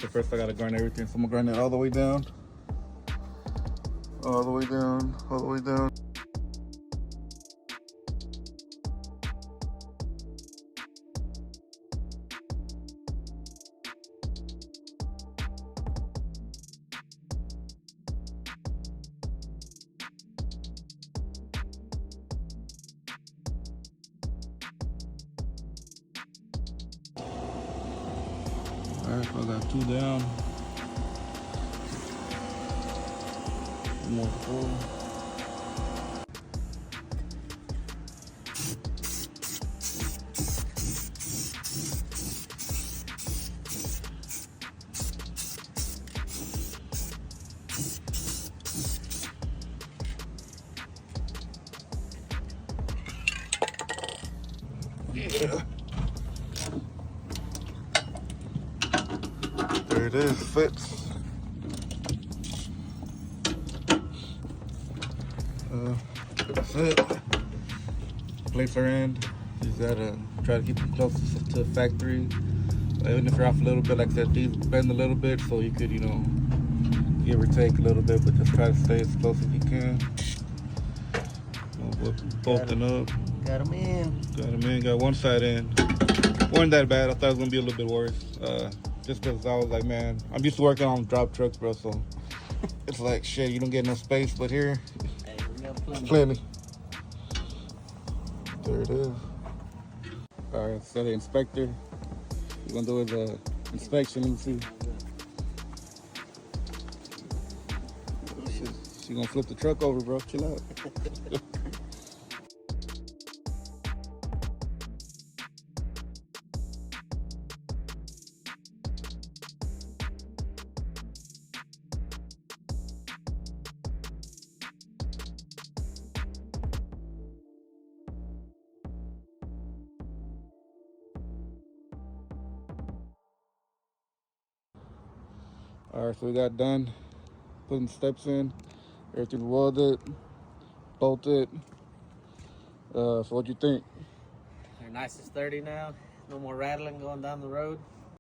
So first I gotta grind everything. So I'm gonna grind it all the way down. All the way down, all the way down. Alright, so I got 2 down. One more full. Yeah. There it is, fits. That's it. Plates are in. You just gotta try to keep them close to the factory. Even if you're off a little bit, like I said, these bend a little bit, so you could, you know, give or take a little bit, but just try to stay as close as you can. Bolting up. Got them in. Got them in. Got one side in. Wasn't that bad. I thought it was gonna be a little bit worse. Just because I was like, man, I'm used to working on drop trucks, bro. So it's like shit. You don't get no space, but here, Hey, we got plenty. plenty. There it is. All right, so the inspector. We're gonna do his inspection and see. She gonna flip the truck over, bro. Chill out. All right, so we got done putting the steps in, everything welded, bolted. So what'd you think? They're nice and sturdy now. No more rattling going down the road.